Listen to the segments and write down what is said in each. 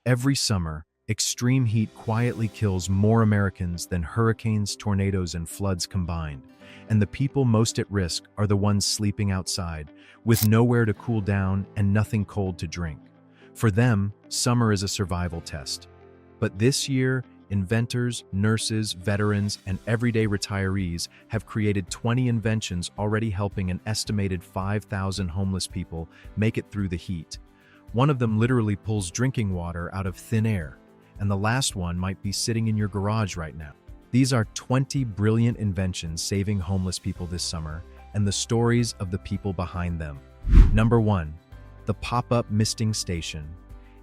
Every summer, extreme heat quietly kills more Americans than hurricanes, tornadoes, and floods combined. And the people most at risk are the ones sleeping outside, with nowhere to cool down and nothing cold to drink. For them, summer is a survival test. But this year, inventors, nurses, veterans, and everyday retirees have created 20 inventions already helping an estimated 5,000 homeless people make it through the heat. One of them literally pulls drinking water out of thin air, and the last one might be sitting in your garage right now. These are 20 brilliant inventions saving homeless people this summer, and the stories of the people behind them. Number 1. The pop-up misting station.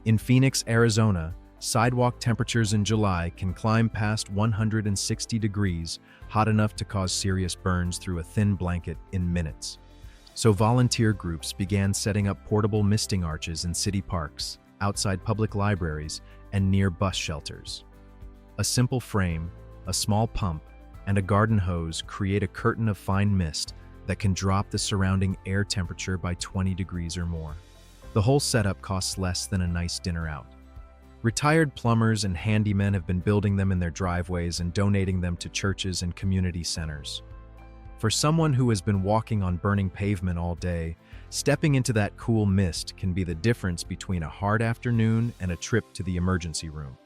In Phoenix, Arizona, sidewalk temperatures in July can climb past 160 degrees, hot enough to cause serious burns through a thin blanket in minutes. So volunteer groups began setting up portable misting arches in city parks, outside public libraries, and near bus shelters. A simple frame, a small pump, and a garden hose create a curtain of fine mist that can drop the surrounding air temperature by 20 degrees or more. The whole setup costs less than a nice dinner out. Retired plumbers and handymen have been building them in their driveways and donating them to churches and community centers. For someone who has been walking on burning pavement all day, stepping into that cool mist can be the difference between a hard afternoon and a trip to the emergency room.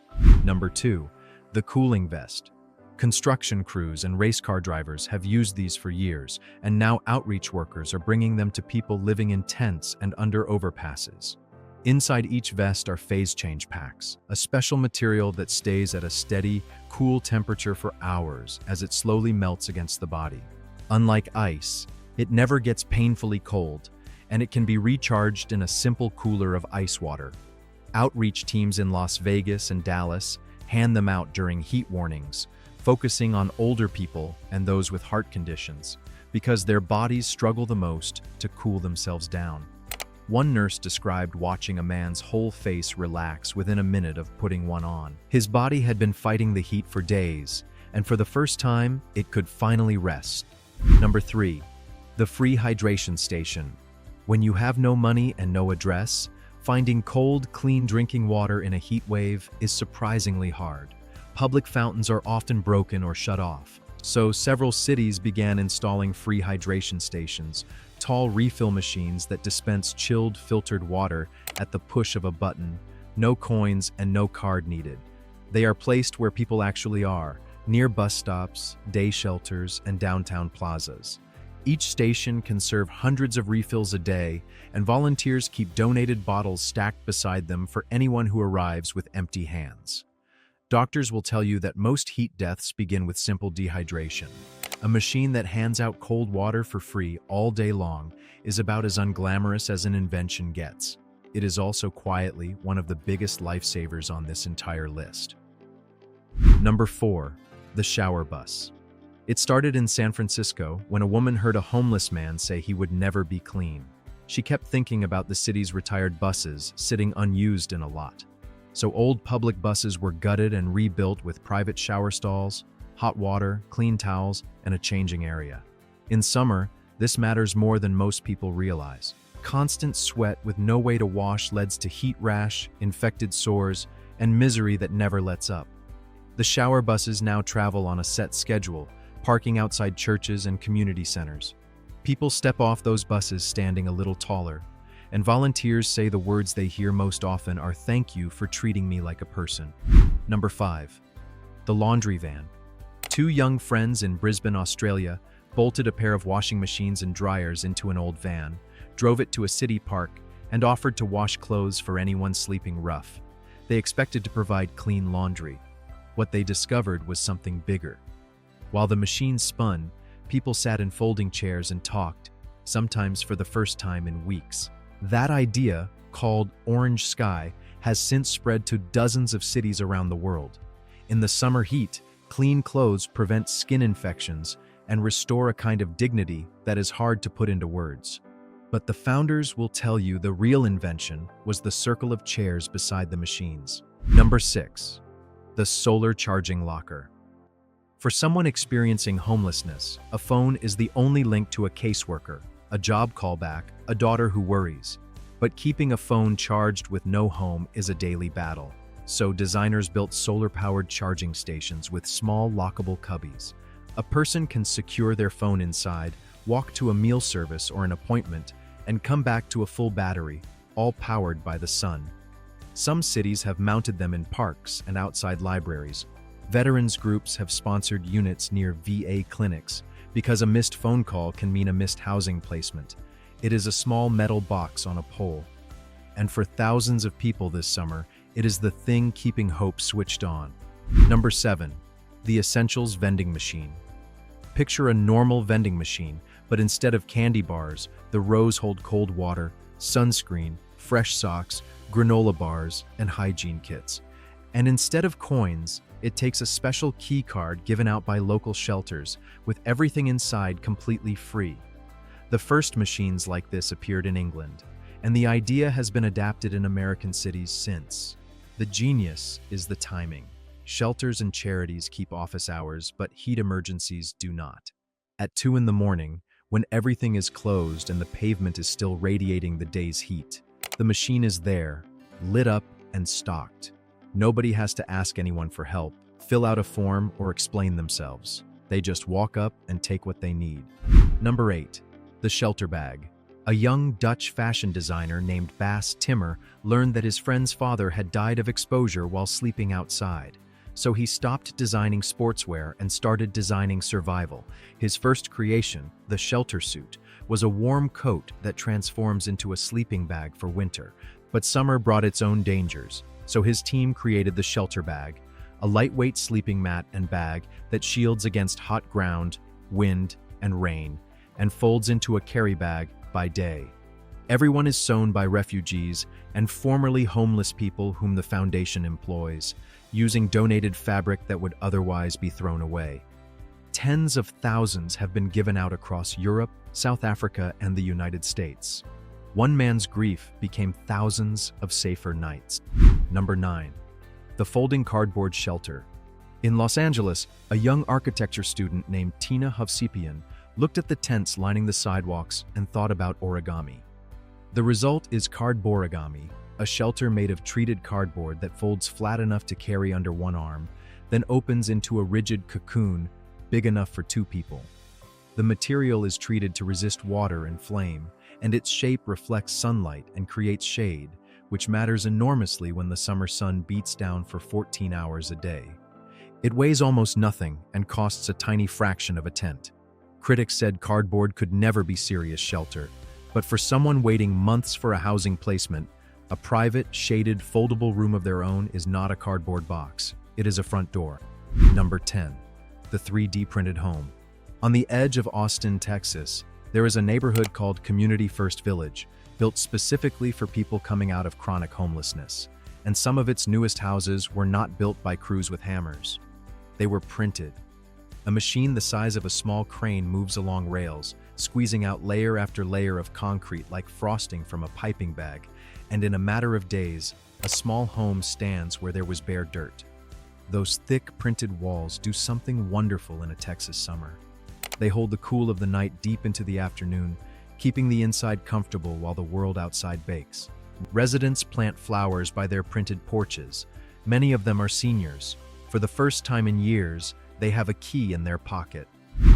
Number 2. The cooling vest. Construction crews and race car drivers have used these for years, and now outreach workers are bringing them to people living in tents and under overpasses. Inside each vest are phase change packs, a special material that stays at a steady, cool temperature for hours as it slowly melts against the body. Unlike ice, it never gets painfully cold, and it can be recharged in a simple cooler of ice water. Outreach teams in Las Vegas and Dallas hand them out during heat warnings, focusing on older people and those with heart conditions, because their bodies struggle the most to cool themselves down. One nurse described watching a man's whole face relax within a minute of putting one on. His body had been fighting the heat for days, and for the first time, it could finally rest. Number 3. The free hydration station. When you have no money and no address, finding cold, clean drinking water in a heat wave is surprisingly hard. Public fountains are often broken or shut off, so several cities began installing free hydration stations, tall refill machines that dispense chilled, filtered water at the push of a button. No coins and no card needed. They are placed where people actually are, near bus stops, day shelters, and downtown plazas. Each station can serve hundreds of refills a day, and volunteers keep donated bottles stacked beside them for anyone who arrives with empty hands. Doctors will tell you that most heat deaths begin with simple dehydration. A machine that hands out cold water for free all day long is about as unglamorous as an invention gets. It is also quietly one of the biggest lifesavers on this entire list. Number 4. The shower bus. It started in San Francisco when a woman heard a homeless man say he would never be clean. She kept thinking about the city's retired buses sitting unused in a lot. So old public buses were gutted and rebuilt with private shower stalls, hot water, clean towels, and a changing area. In summer, this matters more than most people realize. Constant sweat with no way to wash leads to heat rash, infected sores, and misery that never lets up. The shower buses now travel on a set schedule, parking outside churches and community centers. People step off those buses standing a little taller, and volunteers say the words they hear most often are "Thank you for treating me like a person." Number 5. The laundry van. 2 young friends in Brisbane, Australia, bolted a pair of washing machines and dryers into an old van, drove it to a city park, and offered to wash clothes for anyone sleeping rough. They expected to provide clean laundry. What they discovered was something bigger. While the machine spun, people sat in folding chairs and talked, sometimes for the first time in weeks. That idea, called Orange Sky, has since spread to dozens of cities around the world. In the summer heat, clean clothes prevent skin infections and restore a kind of dignity that is hard to put into words. But the founders will tell you the real invention was the circle of chairs beside the machines. Number 6. The solar charging locker. For someone experiencing homelessness, a phone is the only link to a caseworker, a job callback, a daughter who worries. But keeping a phone charged with no home is a daily battle. So designers built solar-powered charging stations with small lockable cubbies. A person can secure their phone inside, walk to a meal service or an appointment, and come back to a full battery, all powered by the sun. Some cities have mounted them in parks and outside libraries. Veterans groups have sponsored units near VA clinics because a missed phone call can mean a missed housing placement. It is a small metal box on a pole. And for thousands of people this summer, it is the thing keeping hope switched on. Number 7. The Essentials vending machine. Picture a normal vending machine, but instead of candy bars, the rows hold cold water, sunscreen, fresh socks, granola bars, and hygiene kits. And instead of coins, it takes a special key card given out by local shelters, with everything inside completely free. The first machines like this appeared in England, and the idea has been adapted in American cities since. The genius is the timing. Shelters and charities keep office hours, but heat emergencies do not. At 2 in the morning, when everything is closed and the pavement is still radiating the day's heat, the machine is there, lit up and stocked. Nobody has to ask anyone for help, fill out a form, or explain themselves. They just walk up and take what they need. Number 8. The shelter bag. A young Dutch fashion designer named Bas Timmer learned that his friend's father had died of exposure while sleeping outside. So he stopped designing sportswear and started designing survival. His first creation, the shelter suit, was a warm coat that transforms into a sleeping bag for winter. But summer brought its own dangers, so his team created the shelter bag, a lightweight sleeping mat and bag that shields against hot ground, wind, and rain, and folds into a carry bag by day. Everyone is sewn by refugees and formerly homeless people whom the foundation employs, using donated fabric that would otherwise be thrown away. Tens of thousands have been given out across Europe, South Africa, and the United States. One man's grief became thousands of safer nights. Number 9. The folding cardboard shelter. In Los Angeles, a young architecture student named Tina Hovsepian looked at the tents lining the sidewalks and thought about origami. The result is cardborigami, a shelter made of treated cardboard that folds flat enough to carry under one arm, then opens into a rigid cocoon big enough for 2 people. The material is treated to resist water and flame, and its shape reflects sunlight and creates shade, which matters enormously when the summer sun beats down for 14 hours a day. It weighs almost nothing and costs a tiny fraction of a tent. Critics said cardboard could never be serious shelter, but for someone waiting months for a housing placement, a private, shaded, foldable room of their own is not a cardboard box. It is a front door. Number 10. The 3D printed home. On the edge of Austin, Texas, there is a neighborhood called Community First Village, built specifically for people coming out of chronic homelessness. And some of its newest houses were not built by crews with hammers. They were printed. A machine the size of a small crane moves along rails, squeezing out layer after layer of concrete like frosting from a piping bag, and in a matter of days, a small home stands where there was bare dirt. Those thick printed walls do something wonderful in a Texas summer. They hold the cool of the night deep into the afternoon, keeping the inside comfortable while the world outside bakes. Residents plant flowers by their printed porches. Many of them are seniors. For the first time in years, they have a key in their pocket.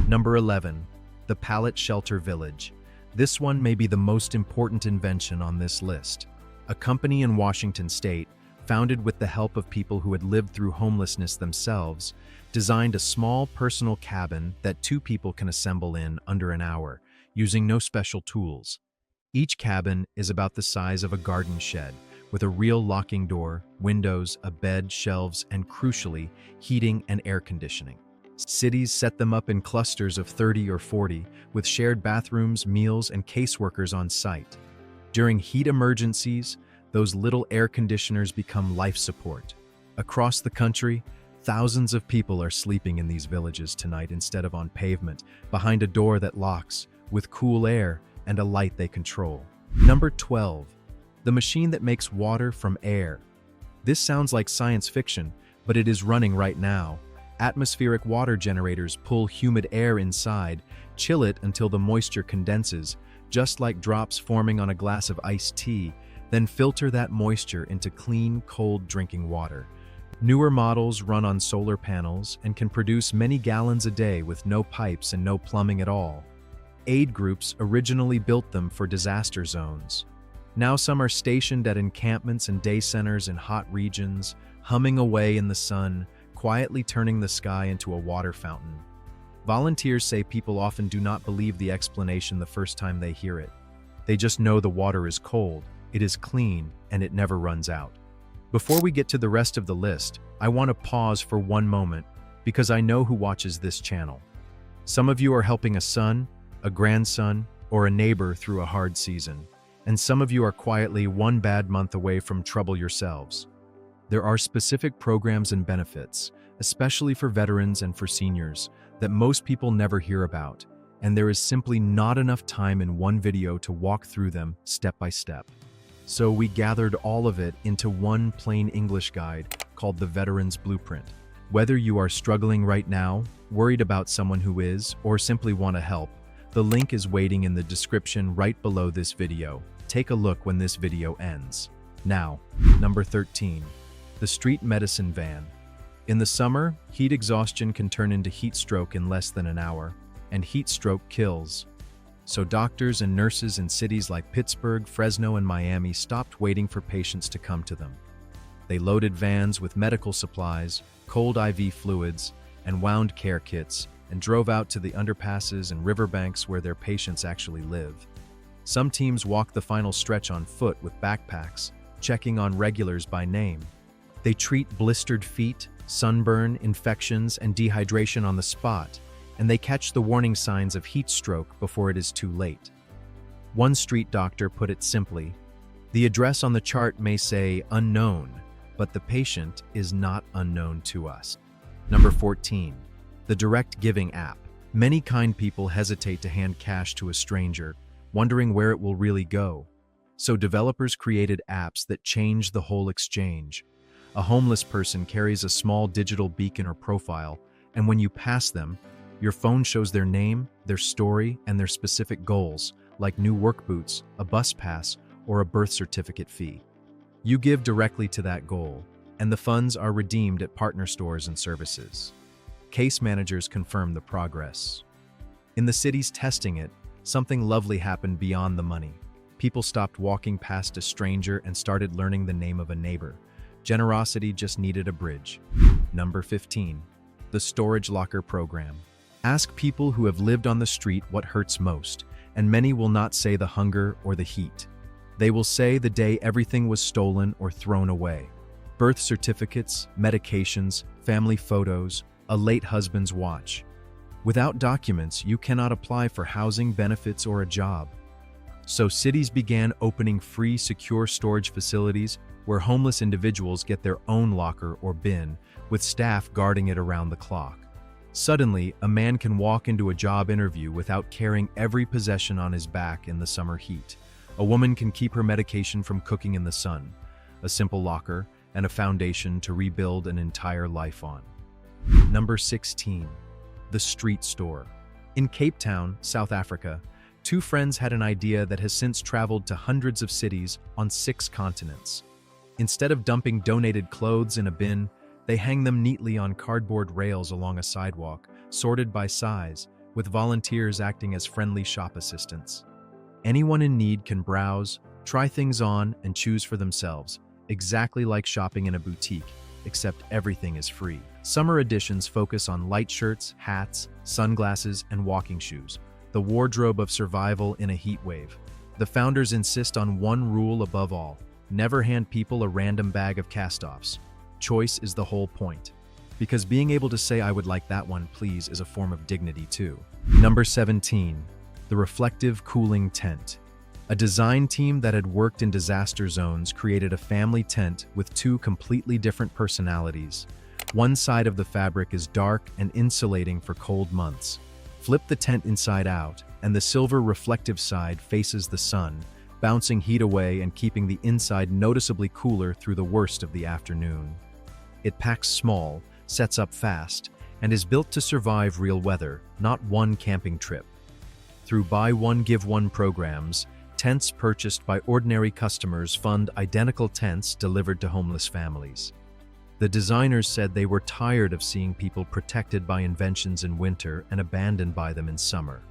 Number 11. The Pallet Shelter Village. This one may be the most important invention on this list. A company in Washington state, founded with the help of people who had lived through homelessness themselves, designed a small personal cabin that 2 people can assemble in under an hour, using no special tools. Each cabin is about the size of a garden shed, with a real locking door, windows, a bed, shelves, and crucially, heating and air conditioning. Cities set them up in clusters of 30 or 40, with shared bathrooms, meals, and caseworkers on site. During heat emergencies, those little air conditioners become life support. Across the country, thousands of people are sleeping in these villages tonight instead of on pavement, behind a door that locks, with cool air and a light they control. Number 12. The machine that makes water from air. This sounds like science fiction, but it is running right now. Atmospheric water generators pull humid air inside, chill it until the moisture condenses, just like drops forming on a glass of iced tea. Then filter that moisture into clean, cold drinking water. Newer models run on solar panels and can produce many gallons a day with no pipes and no plumbing at all. Aid groups originally built them for disaster zones. Now some are stationed at encampments and day centers in hot regions, humming away in the sun, quietly turning the sky into a water fountain. Volunteers say people often do not believe the explanation the first time they hear it. They just know the water is cold, it is clean, and it never runs out. Before we get to the rest of the list, I want to pause for one moment because I know who watches this channel. Some of you are helping a son, a grandson, or a neighbor through a hard season, and some of you are quietly one bad month away from trouble yourselves. There are specific programs and benefits, especially for veterans and for seniors, that most people never hear about, and there is simply not enough time in one video to walk through them step by step. So we gathered all of it into one plain English guide called the Veterans Blueprint. Whether you are struggling right now, worried about someone who is, or simply want to help, the link is waiting in the description right below this video. Take a look when this video ends. Now, number 13, the street medicine van. In the summer, heat exhaustion can turn into heat stroke in less than an hour, and heat stroke kills. So doctors and nurses in cities like Pittsburgh, Fresno, and Miami stopped waiting for patients to come to them. They loaded vans with medical supplies, cold IV fluids, and wound care kits, and drove out to the underpasses and riverbanks where their patients actually live. Some teams walk the final stretch on foot with backpacks, checking on regulars by name. They treat blistered feet, sunburn, infections, and dehydration on the spot, and they catch the warning signs of heat stroke before it is too late. One street doctor put it simply, "The address on the chart may say unknown, but the patient is not unknown to us." Number 14. The Direct Giving app. Many kind people hesitate to hand cash to a stranger, wondering where it will really go. So developers created apps that change the whole exchange. A homeless person carries a small digital beacon or profile, and when you pass them, your phone shows their name, their story, and their specific goals, like new work boots, a bus pass, or a birth certificate fee. You give directly to that goal, and the funds are redeemed at partner stores and services. Case managers confirm the progress. In the cities testing it, something lovely happened beyond the money. People stopped walking past a stranger and started learning the name of a neighbor. Generosity just needed a bridge. Number 15. The Storage Locker Program. Ask people who have lived on the street what hurts most, and many will not say the hunger or the heat. They will say the day everything was stolen or thrown away. Birth certificates, medications, family photos, a late husband's watch. Without documents, you cannot apply for housing, benefits, or a job. So cities began opening free, secure storage facilities where homeless individuals get their own locker or bin, with staff guarding it around the clock. Suddenly, a man can walk into a job interview without carrying every possession on his back in the summer heat. A woman can keep her medication from cooking in the sun, a simple locker, and a foundation to rebuild an entire life on. Number 16. The Street Store. In Cape Town, South Africa, two friends had an idea that has since traveled to hundreds of cities on 6 continents. Instead of dumping donated clothes in a bin, they hang them neatly on cardboard rails along a sidewalk, sorted by size, with volunteers acting as friendly shop assistants. Anyone in need can browse, try things on, and choose for themselves, exactly like shopping in a boutique, except everything is free. Summer editions focus on light shirts, hats, sunglasses, and walking shoes, the wardrobe of survival in a heat wave. The founders insist on one rule above all: never hand people a random bag of cast-offs. Choice is the whole point. Because being able to say "I would like that one, please" is a form of dignity too. Number 17. The Reflective Cooling Tent. A design team that had worked in disaster zones created a family tent with 2 completely different personalities. One side of the fabric is dark and insulating for cold months. Flip the tent inside out, and the silver reflective side faces the sun, bouncing heat away and keeping the inside noticeably cooler through the worst of the afternoon. It packs small, sets up fast, and is built to survive real weather, not one camping trip. Through buy one give one programs, Tents purchased by ordinary customers fund identical tents delivered to homeless families. The designers said they were tired of seeing people protected by inventions in winter and abandoned by them in summer.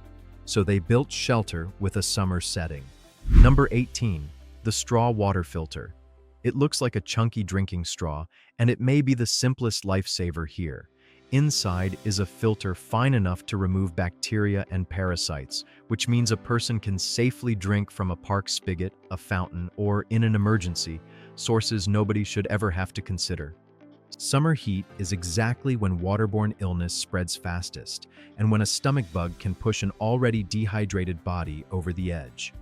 So they built shelter with a summer setting. Number 18. The straw water filter. It looks like a chunky drinking straw, and it may be the simplest lifesaver here. Inside is a filter fine enough to remove bacteria and parasites, which means a person can safely drink from a park spigot, a fountain, or, in an emergency, sources nobody should ever have to consider. Summer heat is exactly when waterborne illness spreads fastest, and when a stomach bug can push an already dehydrated body over the edge.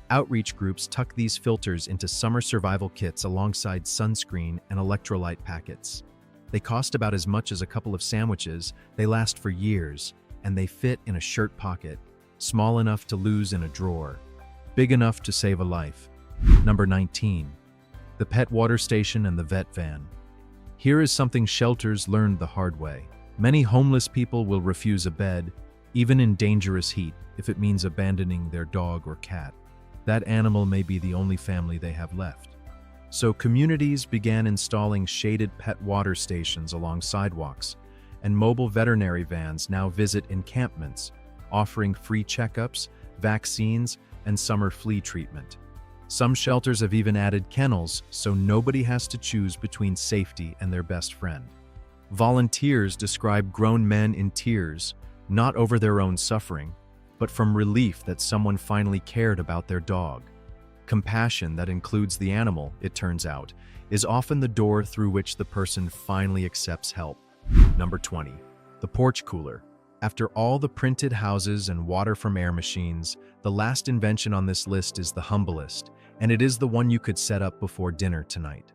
Outreach groups tuck these filters into summer survival kits alongside sunscreen and electrolyte packets. They cost about as much as a couple of sandwiches, they last for years, and they fit in a shirt pocket, small enough to lose in a drawer, big enough to save a life. Number 19. The pet water station and the vet van. Here is something shelters learned the hard way. Many homeless people will refuse a bed, even in dangerous heat, if it means abandoning their dog or cat. That animal may be the only family they have left. So communities began installing shaded pet water stations along sidewalks, and mobile veterinary vans now visit encampments, offering free checkups, vaccines, and summer flea treatment. Some shelters have even added kennels so nobody has to choose between safety and their best friend. Volunteers describe grown men in tears, not over their own suffering, but from relief that someone finally cared about their dog. Compassion that includes the animal, it turns out, is often the door through which the person finally accepts help. Number 20. The porch cooler. After all the printed houses and water from air machines, the last invention on this list is the humblest, and it is the one you could set up before dinner tonight.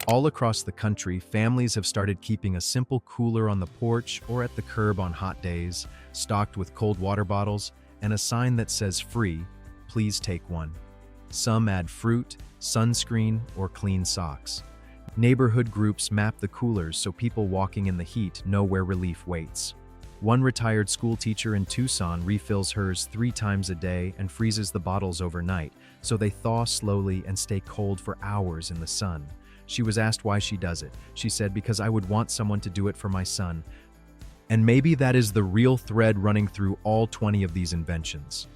All across the country, families have started keeping a simple cooler on the porch or at the curb on hot days, stocked with cold water bottles, and a sign that says free, please take one. Some add fruit, sunscreen, or clean socks. Neighborhood groups map the coolers so people walking in the heat know where relief waits. One retired school teacher in Tucson refills hers 3 times a day and freezes the bottles overnight, so they thaw slowly and stay cold for hours in the sun. She was asked why she does it. She said, "Because I would want someone to do it for my son." And maybe that is the real thread running through all 20 of these inventions.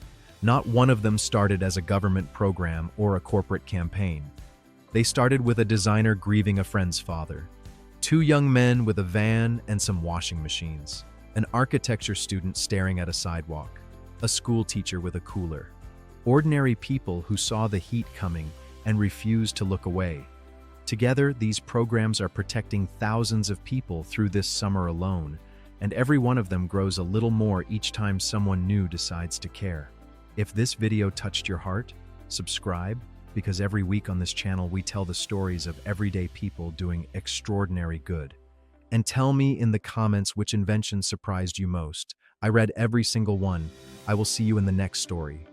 Not one of them started as a government program or a corporate campaign. They started with a designer grieving a friend's father, 2 young men with a van and some washing machines, an architecture student staring at a sidewalk, a school teacher with a cooler. Ordinary people who saw the heat coming and refused to look away. Together, these programs are protecting thousands of people through this summer alone, and every one of them grows a little more each time someone new decides to care. If this video touched your heart, subscribe, because every week on this channel we tell the stories of everyday people doing extraordinary good. And tell me in the comments which invention surprised you most. I read every single one. I will see you in the next story.